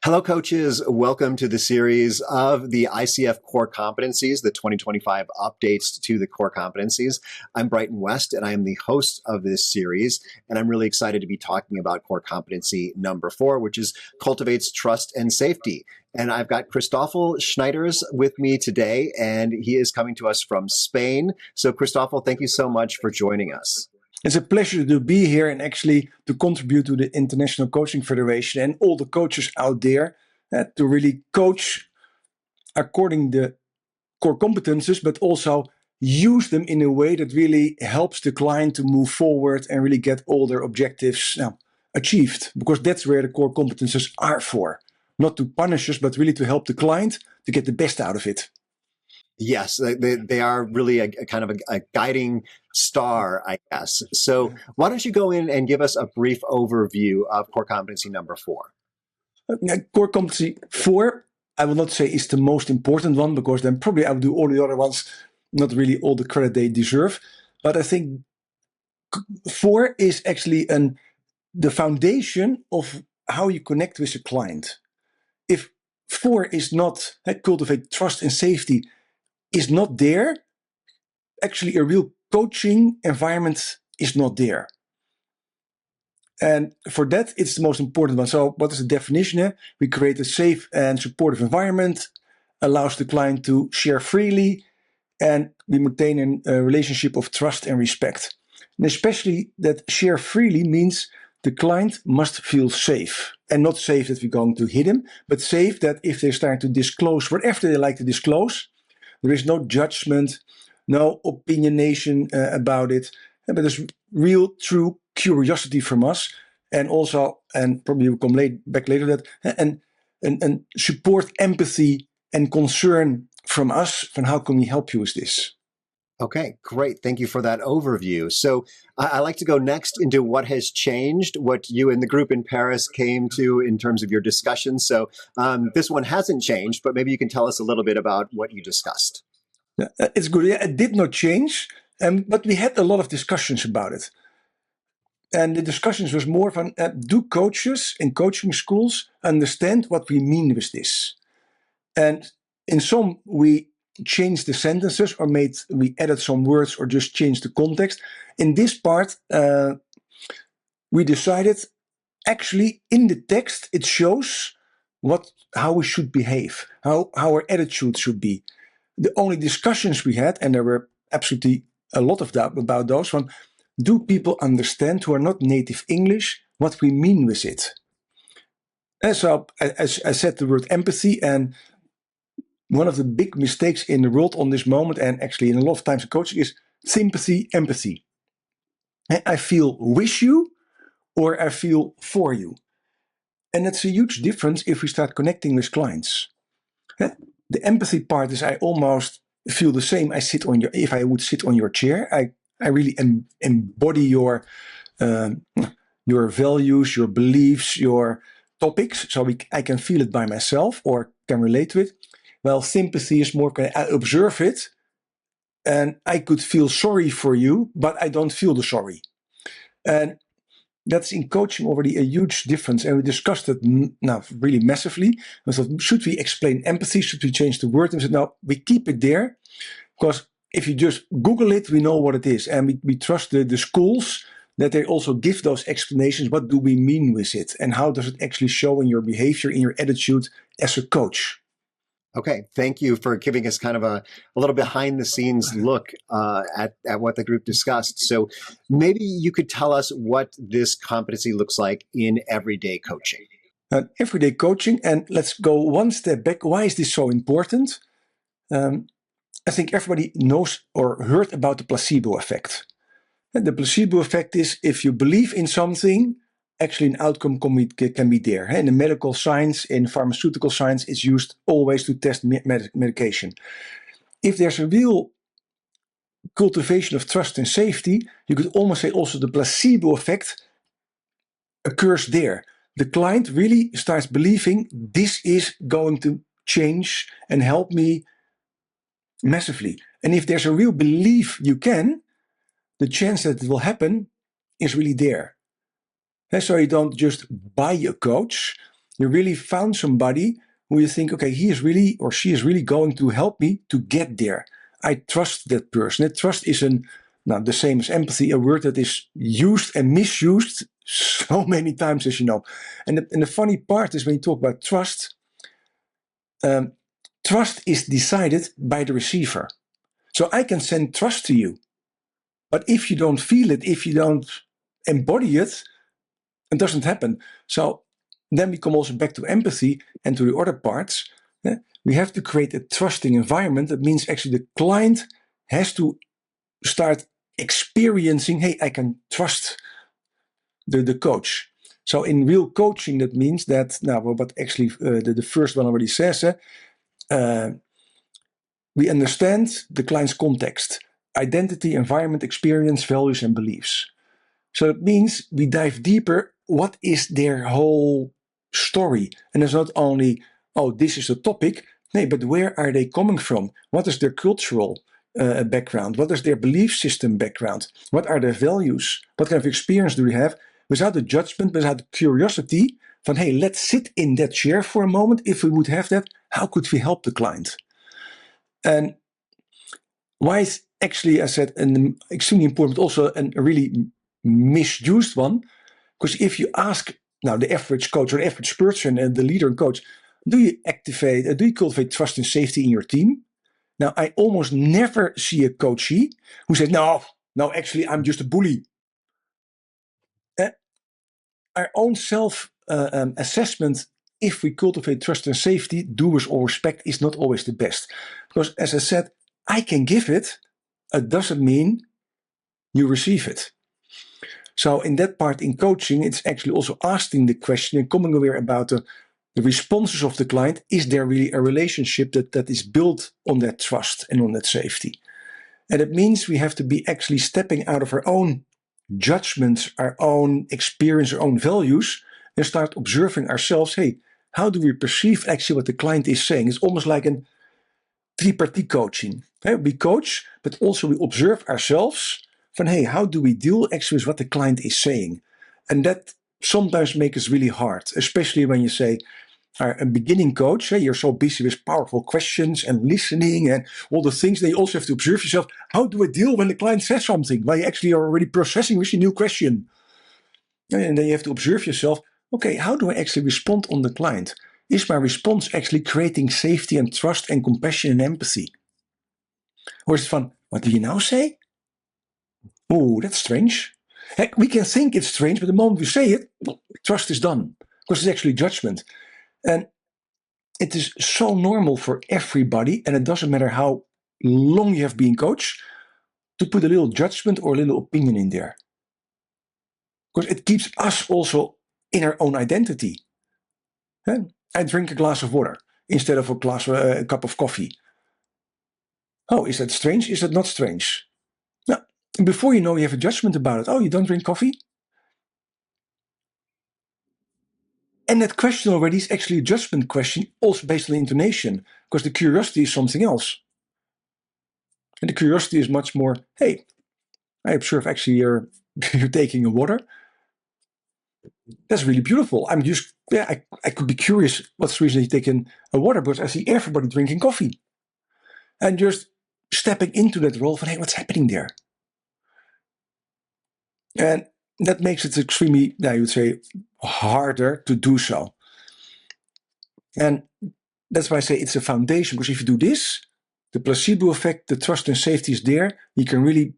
Hello, coaches. Welcome to the series of the ICF Core Competencies, the 2025 updates to the Core Competencies. I'm Brighton West, and I am the host of this series. And I'm really excited to be talking about Core Competency number 4, which is Cultivates Trust and Safety. And I've got Christoffel Sneijders with me today, and he is coming to us from Spain. So, Christoffel, thank you so much for joining us. It's a pleasure to be here and actually to contribute to the International Coaching Federation and all the coaches out there to really coach according to the core competences, but also use them in a way that really helps the client to move forward and really get all their objectives achieved. Because that's where the core competences are for. Not to punish us, but really to help the client to get the best out of it. Yes, they are really a kind of a guiding star, I guess. So why don't you go in and give us a brief overview of Core Competency number 4? Core Competency 4, I will not say is the most important one, because then probably I will do all the other ones, not really all the credit they deserve. But I think 4 is actually the foundation of how you connect with the client. If 4 is not, cultivate trust and safety, is not there, actually a real coaching environment is not there. And for that, it's the most important one. So what is the definition? We create a safe and supportive environment, allows the client to share freely, and we maintain a relationship of trust and respect. And especially that share freely means the client must feel safe. And not safe that we're going to hit him, but safe that if they start to disclose whatever they like to disclose, there is no judgment, no opinionation about it, but there's real, true curiosity from us, and also, and probably we'll come back later to that, and support, empathy, and concern from us, from how can we help you with this. Okay, great. Thank you for that overview. So I'd like to go next into what has changed, what you and the group in Paris came to in terms of your discussion. So this one hasn't changed, but maybe you can tell us a little bit about what you discussed. It's good. Yeah, it did not change, but we had a lot of discussions about it. And the discussions was more from, do coaches in coaching schools understand what we mean with this? And in some, we changed the sentences or we added some words or just changed the context. In this part, we decided actually in the text, it shows how we should behave, how our attitude should be. The only discussions we had, and there were absolutely a lot of that about those one, do people understand who are not native English what we mean with it? And so I said the word empathy, and one of the big mistakes in the world on this moment, and actually in a lot of times in coaching, is sympathy, empathy. I feel with you or I feel for you. And that's a huge difference if we start connecting with clients. The empathy part is I almost feel the same. If I would sit on your chair, I really embody your values, your beliefs, your topics. So I can feel it by myself or can relate to it. Well, sympathy is more, I observe it and I could feel sorry for you, but I don't feel the sorry. And that's in coaching already a huge difference. And we discussed it now really massively. We thought, should we explain empathy? Should we change the word? And we said, no, we keep it there, because if you just Google it, we know what it is. And we trust the schools that they also give those explanations. What do we mean with it? And how does it actually show in your behavior, in your attitude as a coach? Okay, thank you for giving us kind of a little behind the scenes look at what the group discussed. So maybe you could tell us what this competency looks like in everyday coaching. Everyday coaching, and let's go one step back. Why is this so important? I think everybody knows or heard about the placebo effect. And the placebo effect is if you believe in something, actually an outcome can be there. In the medical science, in pharmaceutical science, it's used always to test medication. If there's a real cultivation of trust and safety, you could almost say also the placebo effect occurs there. The client really starts believing this is going to change and help me massively. And if there's a real belief you can, the chance that it will happen is really there. So you don't just buy a coach, You really found somebody who you think, okay, he is really or she is really going to help me to get there. I trust that person. That trust is the same as empathy, a word that is used and misused so many times, as you know. And the funny part is when you talk about trust, trust is decided by the receiver. So I can send trust to you, but if you don't feel it, if you don't embody it, it doesn't happen. So then we come also back to empathy and to the other parts. We have to create a trusting environment. That means actually the client has to start experiencing, hey, I can trust the coach. So in real coaching, that means that, what actually the first one already says, we understand the client's context, identity, environment, experience, values, and beliefs. So it means we dive deeper. What is their whole story? And it's not only, oh, this is the topic. No, but where are they coming from? What is their cultural background? What is their belief system background? What are their values? What kind of experience do they have? Without the judgment, without the curiosity, from, hey, let's sit in that chair for a moment. If we would have that, how could we help the client? And why is actually, I said, an extremely important, also a really misused one, because if you ask now the average coach or the average person and the leader and coach, do you cultivate trust and safety in your team? Now, I almost never see a coachee who says, no, actually, I'm just a bully. Our own self-assessment, if we cultivate trust and safety, do with all respect, is not always the best. Because as I said, I can give it. It doesn't mean you receive it. So in that part in coaching, it's actually also asking the question and becoming aware about the responses of the client. Is there really a relationship that is built on that trust and on that safety? And it means we have to be actually stepping out of our own judgments, our own experience, our own values, and start observing ourselves. Hey, how do we perceive actually what the client is saying? It's almost like a tripartite coaching. We coach, but also we observe ourselves from, hey, how do we deal actually with what the client is saying? And that sometimes makes us really hard, especially when you say, a beginning coach, you're so busy with powerful questions and listening and all the things that you also have to observe yourself. How do I deal when the client says something while you actually are already processing with your new question? And then you have to observe yourself, okay, how do I actually respond on the client? Is my response actually creating safety and trust and compassion and empathy? Or is it fun? What do you now say? Oh, that's strange. Heck, we can think it's strange, but the moment we say it, trust is done. Because it's actually judgment. And it is so normal for everybody, and it doesn't matter how long you have been coached, to put a little judgment or a little opinion in there. Because it keeps us also in our own identity. I drink a glass of water instead of a cup of coffee. Oh, is that strange? Is that not strange? Now, before you know, you have a judgment about it. Oh, you don't drink coffee? And that question already is actually a judgment question, also based on the intonation, because the curiosity is something else. And the curiosity is much more, hey, I observe actually you're taking a water. That's really beautiful. I could be curious what's the reason you're taking a water, because I see everybody drinking coffee. And just stepping into that role from, hey, what's happening there? And that makes it extremely, I would say, harder to do so. And that's why I say it's a foundation, because if you do this, the placebo effect, the trust and safety is there, you can really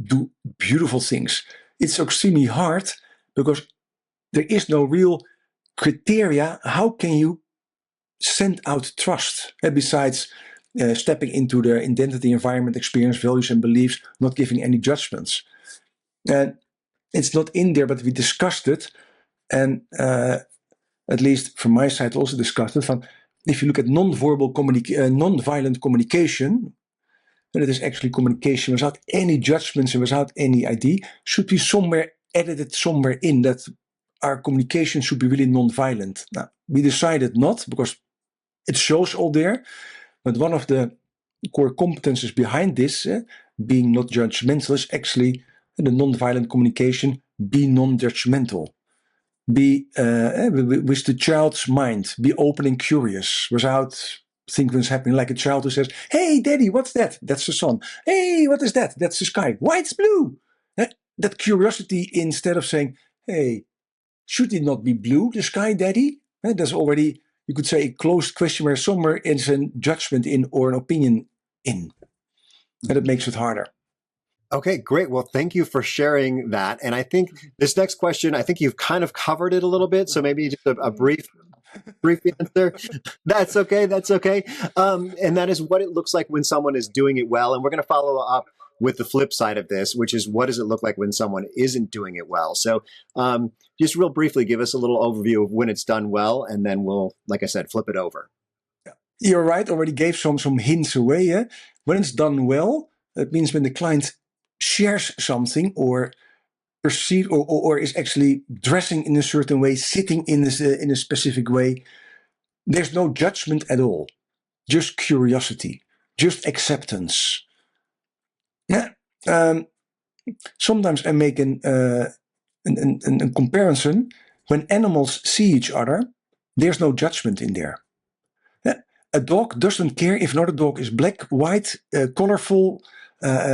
do beautiful things. It's extremely hard because there is no real criteria. How can you send out trust? And besides stepping into the identity, environment, experience, values, and beliefs, not giving any judgments. And it's not in there, but we discussed it. And at least from my side, also discussed it. If you look at non-violent communication, and it is actually communication without any judgments and without any ID, should be somewhere edited somewhere in that our communication should be really non-violent. Now, we decided not, because it shows all there, but one of the core competences behind this, being not judgmental, is actually the non-violent communication, be non-judgmental. be with the child's mind, be open and curious without thinking what's happening, like a child who says, "Hey, daddy, what's that?" That's the sun. "Hey, what is that?" That's the sky. "Why it's blue?" That curiosity, instead of saying, "Hey, should it not be blue, the sky, daddy?" There's already, you could say, a closed question where somewhere is a judgment in or an opinion in. And it makes it harder. Okay, great. Well, thank you for sharing that. And I think this next question, I think you've kind of covered it a little bit. So maybe just a brief answer. That's okay. That's okay. And that is what it looks like when someone is doing it well. And we're going to follow up with the flip side of this, which is what does it look like when someone isn't doing it well? So just real briefly, give us a little overview of when it's done well, and then we'll, like I said, flip it over. You're right. Already gave some hints away. Eh? When it's done well, it means when the client shares something or perceive or is actually dressing in a certain way, sitting in a specific way. There's no judgment at all, just curiosity, just acceptance. Yeah. Sometimes I make a comparison. When animals see each other, there's no judgment in there. Yeah. A dog doesn't care if another dog is black, white, colorful,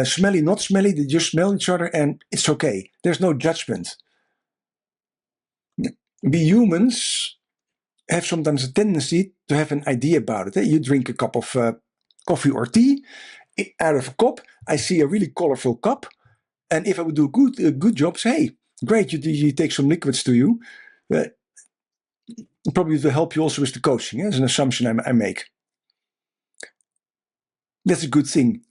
smelly, not smelly. They just smell each other and it's okay. There's no judgment. We humans have sometimes a tendency to have an idea about it. You drink a cup of coffee or tea out of a cup. I see a really colorful cup. And if I would do a good job, say, hey, great, you take some liquids to you. Probably will help you also with the coaching. As an assumption I make. That's a good thing.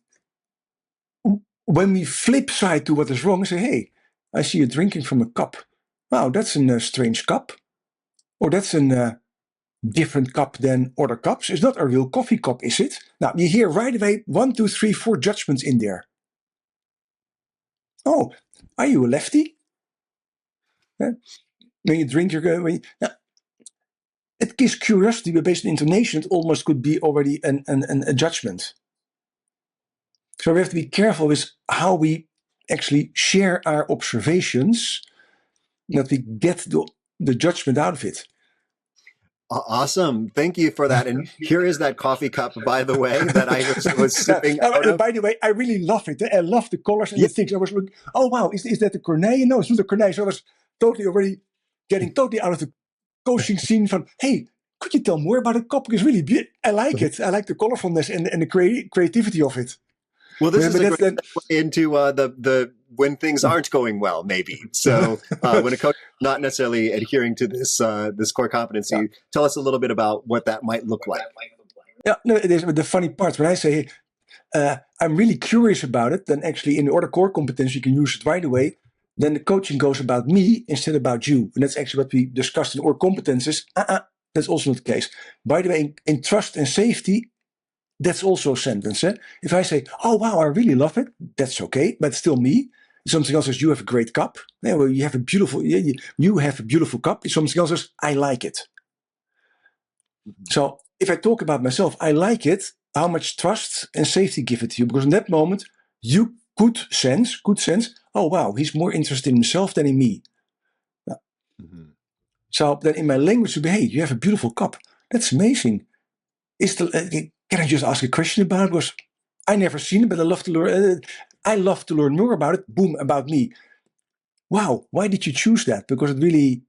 When we flip side to what is wrong, say, hey, I see you drinking from a cup. Wow, that's a strange cup. Or that's a different cup than other cups. It's not a real coffee cup, is it? Now, you hear right away 1, 2, 3, 4 judgments in there. Oh, are you a lefty? Yeah. When you drink, now, it gives curiosity, but based on intonation, it almost could be already a judgment. So we have to be careful with how we actually share our observations, that we get the judgment out of it. Awesome. Thank you for that. And here is that coffee cup, by the way, that I was sipping out of. By the way, I really love it. I love the colors and the things. I was looking, oh, wow, is that the Corneille? No, it's not the Corneille. So I was totally already getting totally out of the coaching scene from, hey, could you tell more about the cup? Because really, I like it. I like the colorfulness and the creativity of it. Well, this is a great segue into the when things aren't going well, maybe. So when a coach is not necessarily adhering to this core competency, tell us a little bit about what that might look like. Yeah, no, it is the funny part. When I say I'm really curious about it, then actually in the other core competence, you can use it right away. Then the coaching goes about me instead about you. And that's actually what we discussed in core competences. That's also not the case. By the way, in trust and safety, that's also a sentence. Eh? If I say, oh, wow, I really love it, that's okay, but still me. Something else is, you have a great cup. Yeah, well, you have a beautiful, you have a beautiful cup. Something else is, I like it. Mm-hmm. So if I talk about myself, I like it, how much trust and safety give it to you? Because in that moment, you could sense, oh, wow, he's more interested in himself than in me. Yeah. Mm-hmm. So then in my language, would be, hey, you have a beautiful cup. That's amazing. Can I just ask a question about it? Because I never seen it, but I love to learn. I love to learn more about it. Boom, about me. Wow, why did you choose that? Because it really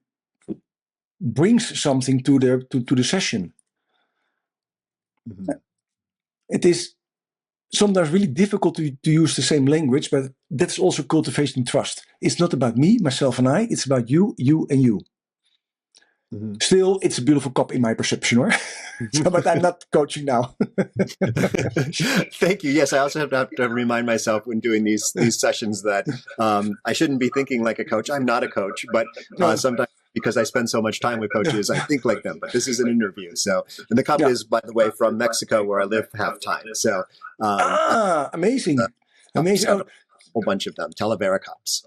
brings something to the session. Mm-hmm. It is sometimes really difficult to use the same language, but that's also cultivating trust. It's not about me, myself, and I. It's about you, and you. Mm-hmm. Still, it's a beautiful cup in my perception, or but I'm not coaching now. Thank you. Yes, I also have to remind myself when doing these sessions that I shouldn't be thinking like a coach. I'm not a coach, but sometimes because I spend so much time with coaches, I think like them. But this is an interview. So, and the cup is, by the way, from Mexico, where I live half time. So, amazing, amazing. A whole bunch of them, Talavera cups.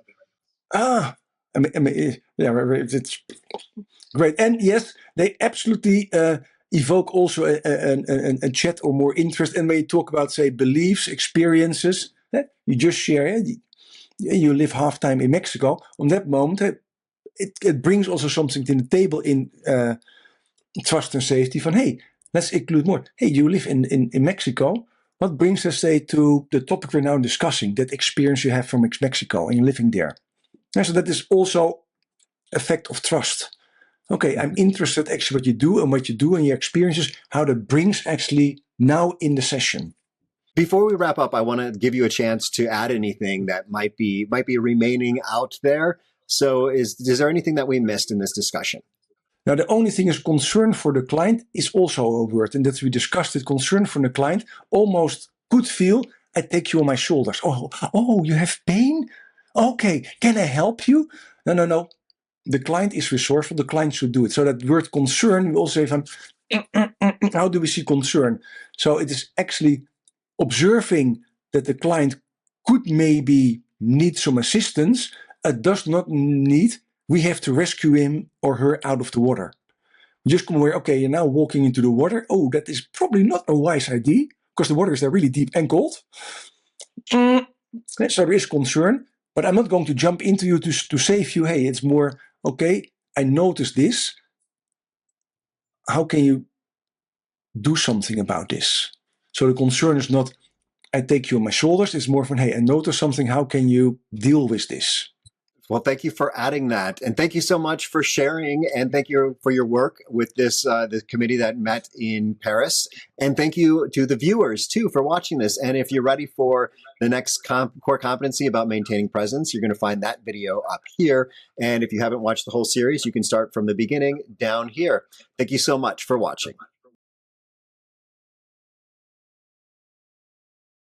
Yeah, it's great. And yes, they absolutely evoke also a chat or more interest. And when you talk about, say, beliefs, experiences, you just share. You live half time in Mexico. On that moment, it brings also something to the table in trust and safety. From hey, let's include more. Hey, you live in Mexico. What brings us, say, to the topic we're now discussing, that experience you have from Mexico and you're living there? And so that is also effect of trust. Okay, I'm interested actually what you do and your experiences, how that brings actually now in the session. Before we wrap up, I want to give you a chance to add anything that might be remaining out there. So is there anything that we missed in this discussion? Now, the only thing is concern for the client is also a word, and that we discussed it. Concern for the client almost could feel, I take you on my shoulders. Oh, you have pain? Okay, can I help you? No. The client is resourceful. The client should do it. So that word concern, we also say, how do we see concern? So it is actually observing that the client could maybe need some assistance. It does not need, we have to rescue him or her out of the water. Just come aware, okay, you're now walking into the water. Oh, that is probably not a wise idea because the water is there really deep and cold. So there is concern, but I'm not going to jump into you to save you. Hey, it's more, okay, I noticed this. How can you do something about this? So the concern is not, I take you on my shoulders. It's more from, hey, I notice something. How can you deal with this? Well, thank you for adding that. And thank you so much for sharing. And thank you for your work with this the committee that met in Paris. And thank you to the viewers, too, for watching this. And if you're ready for the next core competency about maintaining presence, you're going to find that video up here. And if you haven't watched the whole series, you can start from the beginning down here. Thank you so much for watching.